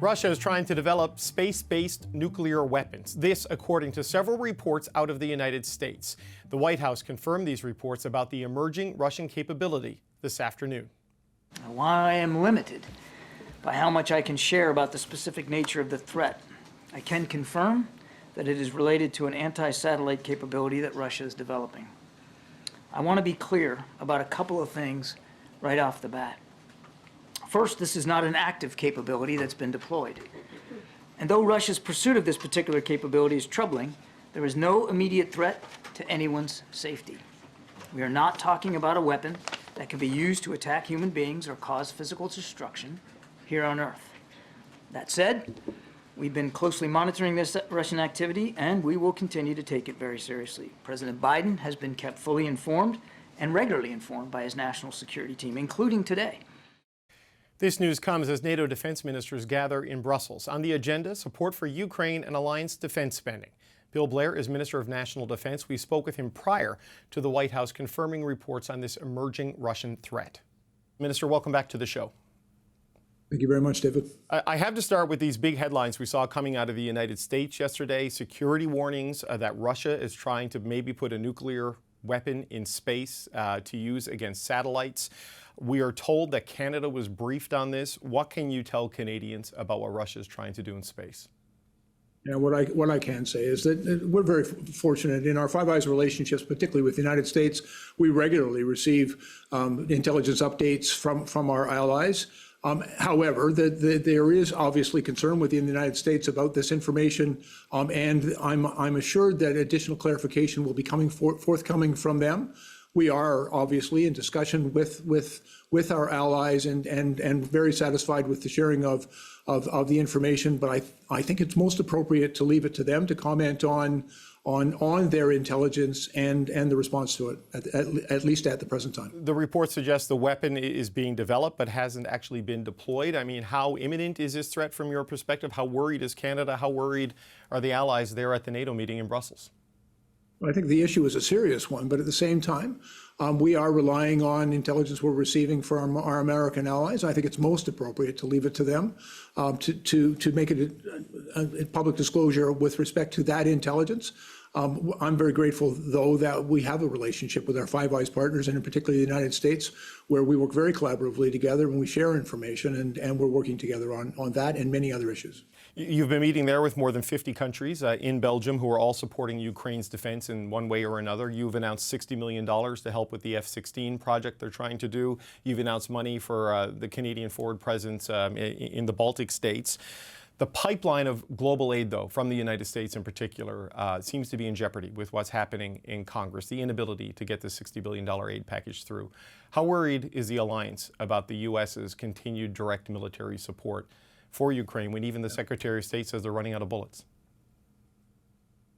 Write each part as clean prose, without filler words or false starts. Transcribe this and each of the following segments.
Russia is trying to develop space-based nuclear weapons. This, according to several reports out of the United States. The White House confirmed these reports about the emerging Russian capability this afternoon. While I am limited by how much I can share about the specific nature of the threat, I can confirm that it is related to an anti-satellite capability that Russia is developing. I want to be clear about a couple of things right off the bat. First, this is not an active capability that's been deployed. And though Russia's pursuit of this particular capability is troubling, there is no immediate threat to anyone's safety. We are not talking about a weapon that can be used to attack human beings or cause physical destruction here on Earth. That said, we've been closely monitoring this Russian activity, and we will continue to take it very seriously. President Biden has been kept fully informed and regularly informed by his national security team, including today. This news comes as NATO defense ministers gather in Brussels. On the agenda, support for Ukraine and alliance defense spending. Bill Blair is Minister of National Defense. We spoke with him prior to the White House confirming reports on this emerging Russian threat. Minister, welcome back to the show. Thank you very much, David. I have to start with these big headlines we saw coming out of the United States yesterday. Security warnings that Russia is trying to maybe put a nuclear weapon in space to use against satellites. We are told that Canada was briefed on this. What can you tell Canadians about what Russia is trying to do in space? Yeah, what I can say is that we're very fortunate in our Five Eyes relationships, particularly with the United States. We regularly receive intelligence updates from our allies. However, there is obviously concern within the United States about this information, and I'm assured that additional clarification will be forthcoming from them. We are obviously in discussion with our allies and very satisfied with the sharing of the information. But I think it's most appropriate to leave it to them to comment on their intelligence and the response to it, at least at the present time. The report suggests the weapon is being developed but hasn't actually been deployed. I mean, how imminent is this threat from your perspective? How worried is Canada? How worried are the allies there at the NATO meeting in Brussels? I think the issue is a serious one, but at the same time, we are relying on intelligence we're receiving from our American allies. I think it's most appropriate to leave it to them to make it a public disclosure with respect to that intelligence. I'm very grateful, though, that we have a relationship with our Five Eyes partners, and in particular the United States, where we work very collaboratively together and we share information, and we're working together on that and many other issues. You've been meeting there with more than 50 countries in Belgium who are all supporting Ukraine's defense in one way or another. You've announced $60 million to help with the F-16 project they're trying to do. You've announced money for the Canadian forward presence in the Baltic states. The pipeline of global aid, though, from the United States in particular, seems to be in jeopardy with what's happening in Congress, the inability to get the $60 billion aid package through. How worried is the alliance about the U.S.'s continued direct military support for Ukraine when even the Secretary of State says they're running out of bullets?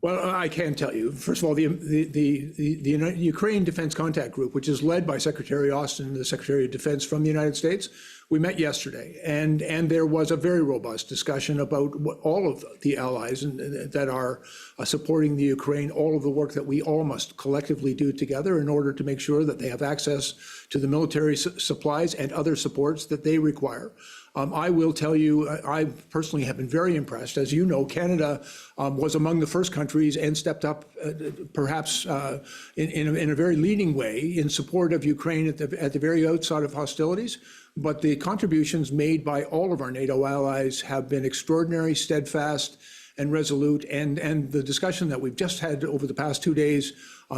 Well, I can tell you, first of all, the Ukraine Defense Contact Group, which is led by Secretary Austin, the Secretary of Defense from the United States, we met yesterday, and there was a very robust discussion about what all of the allies that are supporting the Ukraine, all of the work that we all must collectively do together in order to make sure that they have access to the military supplies and other supports that they require. I will tell you, I personally have been very impressed. As you know, Canada was among the first countries and stepped up, perhaps in a very leading way, in support of Ukraine at the very outset of hostilities. But the contributions made by all of our NATO allies have been extraordinary, steadfast, and resolute. And the discussion that we've just had over the past 2 days,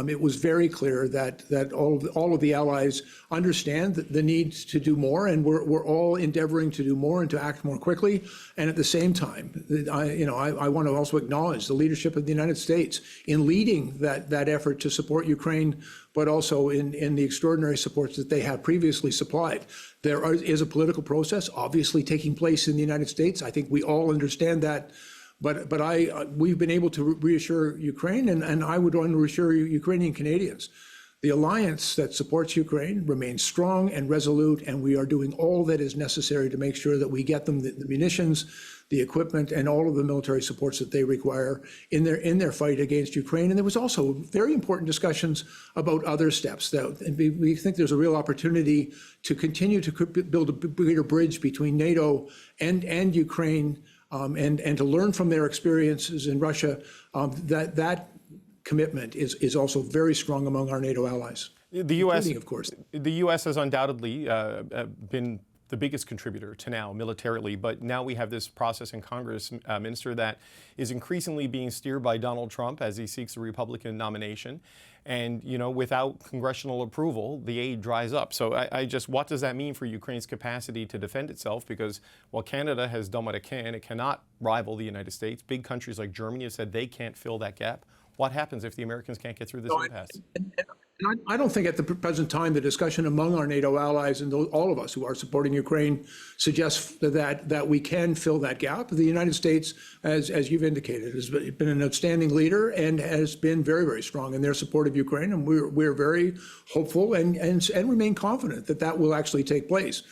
it was very clear that all of the allies understand the need to do more, and we're all endeavoring to do more and to act more quickly. And at the same time, I want to also acknowledge the leadership of the United States in leading that effort to support Ukraine, but also in the extraordinary supports that they have previously supplied. There is a political process obviously taking place in the United States. I think we all understand that. But we've been able to reassure Ukraine, and I would want to reassure Ukrainian Canadians. The alliance that supports Ukraine remains strong and resolute, and we are doing all that is necessary to make sure that we get them the munitions, the equipment, and all of the military supports that they require in their fight against Ukraine. And there was also very important discussions about other steps. We think there's a real opportunity to continue to build a greater bridge between NATO and Ukraine, and to learn from their experiences in Russia. That commitment is also very strong among our NATO allies. The U.S., of course. The U.S. has undoubtedly been the biggest contributor to now militarily, but now we have this process in Congress, Minister, that is increasingly being steered by Donald Trump as he seeks a Republican nomination. And, you know, without congressional approval, the aid dries up. So what does that mean for Ukraine's capacity to defend itself? Because while Canada has done what it cannot rival the United States. Big countries like Germany have said they can't fill that gap. What happens if the Americans can't get through this impasse? I don't think at the present time the discussion among our NATO allies and all of us who are supporting Ukraine suggests that we can fill that gap. The United States, as you've indicated, has been an outstanding leader and has been very, very strong in their support of Ukraine, and we're very hopeful and remain confident that will actually take place.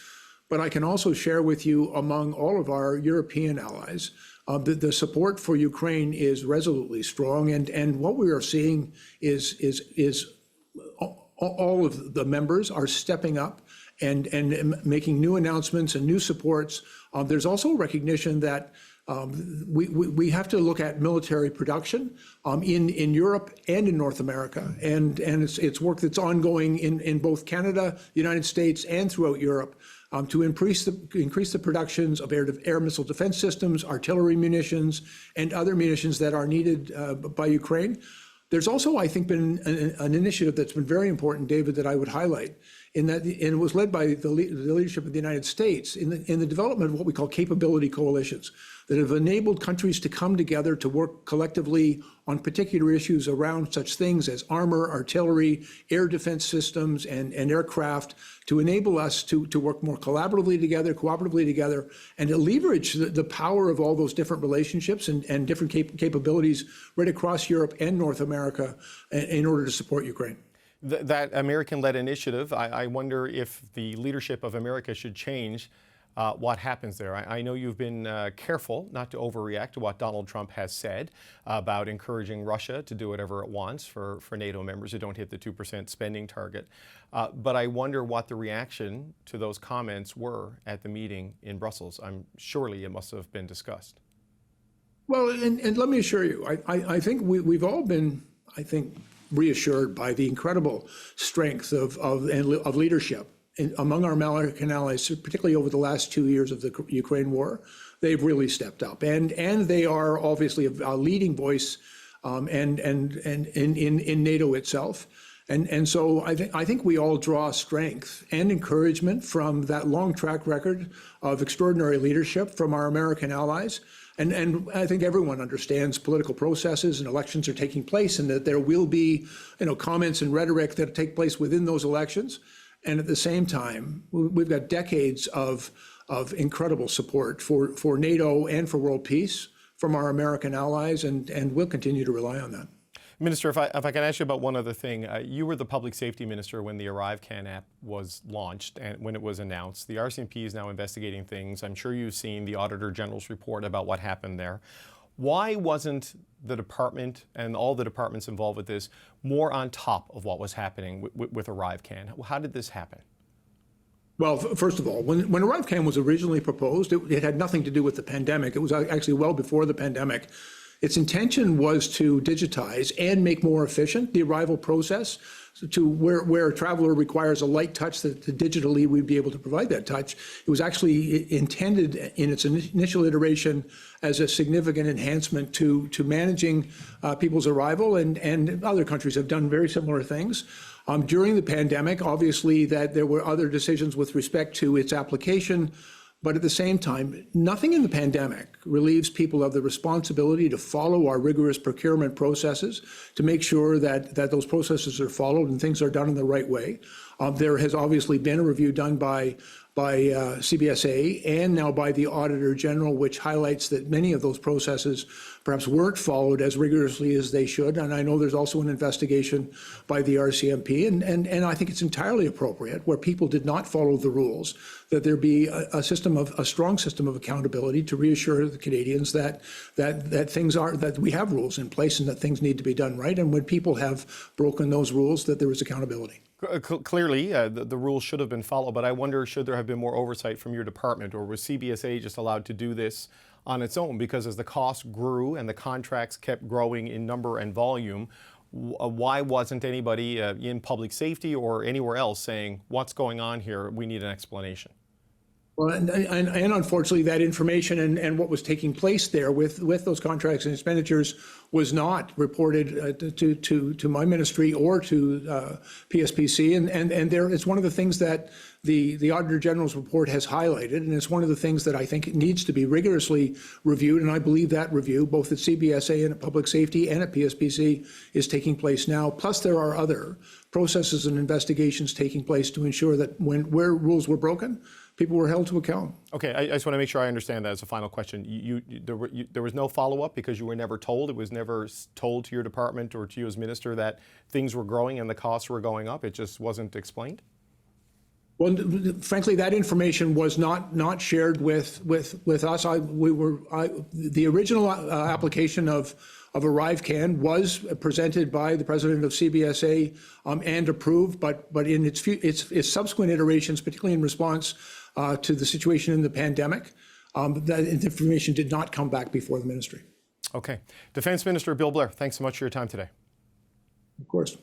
But I can also share with you, among all of our European allies, the support for Ukraine is resolutely strong, and what we are seeing is all of the members are stepping up and making new announcements and new supports. There's also recognition that we have to look at military production in Europe and in North America, and it's work that's ongoing in both Canada, the United States, and throughout Europe. To increase the productions of air missile defense systems, artillery munitions, and other munitions that are needed by Ukraine. There's also, I think, been an initiative that's been very important, David, that I would highlight, and it was led by the leadership of the United States in the development of what we call capability coalitions that have enabled countries to come together to work collectively on particular issues around such things as armor, artillery, air defense systems, and aircraft, to enable us to work more cooperatively together, and to leverage the power of all those different relationships and different capabilities right across Europe and North America in order to support Ukraine. That American-led initiative, I wonder if the leadership of America should change what happens there. I know you've been careful not to overreact to what Donald Trump has said about encouraging Russia to do whatever it wants for NATO members who don't hit the 2% spending target. But I wonder what the reaction to those comments were at the meeting in Brussels. Surely it must have been discussed. Well, and let me assure you, I think we've all been, reassured by the incredible strength of leadership among our American allies, particularly over the last 2 years of the Ukraine war. They've really stepped up, and they are obviously a leading voice, and in NATO itself. And so I think we all draw strength and encouragement from that long track record of extraordinary leadership from our American allies. And I think everyone understands political processes and elections are taking place, and that there will be, comments and rhetoric that take place within those elections. And at the same time, we've got decades of incredible support for NATO and for world peace from our American allies, and we'll continue to rely on that. Minister, if I can ask you about one other thing. You were the public safety minister when the ArriveCan app was launched and when it was announced. The RCMP is now investigating things. I'm sure you've seen the Auditor General's report about what happened there. Why wasn't the department and all the departments involved with this more on top of what was happening with ArriveCan? How did this happen? Well, first of all, when ArriveCan was originally proposed, it had nothing to do with the pandemic. It was actually well before the pandemic. Its intention was to digitize and make more efficient the arrival process, to where a traveler requires a light touch, that digitally we'd be able to provide that touch. It was actually intended in its initial iteration as a significant enhancement to managing people's arrival, and other countries have done very similar things. During the pandemic, obviously, that there were other decisions with respect to its application. But at the same time, nothing in the pandemic relieves people of the responsibility to follow our rigorous procurement processes, to make sure that those processes are followed and things are done in the right way. There has obviously been a review done by CBSA and now by the Auditor General, which highlights that many of those processes perhaps weren't followed as rigorously as they should. And I know there's also an investigation by the RCMP, and I think it's entirely appropriate where people did not follow the rules, that there be a strong system of accountability to reassure the Canadians that we have rules in place and that things need to be done right. And when people have broken those rules, that there is accountability. Clearly, the rules should have been followed, but I wonder, should there have been more oversight from your department, or was CBSA just allowed to do this on its own? Because as the costs grew and the contracts kept growing in number and volume, why wasn't anybody in public safety or anywhere else saying, what's going on here? We need an explanation. Well, and unfortunately, that information and what was taking place there with those contracts and expenditures was not reported to my ministry or to PSPC. And there, it's one of the things that the Auditor General's report has highlighted, and it's one of the things that I think it needs to be rigorously reviewed. And I believe that review, both at CBSA and at Public Safety and at PSPC, is taking place now. Plus, there are other processes and investigations taking place to ensure that where rules were broken, people were held to account. Okay, I just want to make sure I understand that as a final question. There was no follow-up because you were never told? It was never told to your department or to you as minister that things were growing and the costs were going up? It just wasn't explained? Well, frankly, that information was not shared with us. The original application of ArriveCan was presented by the president of CBSA and approved, but in its subsequent iterations, particularly in response to the situation in the pandemic, that information did not come back before the ministry. Okay. Defense Minister Bill Blair, thanks so much for your time today. Of course.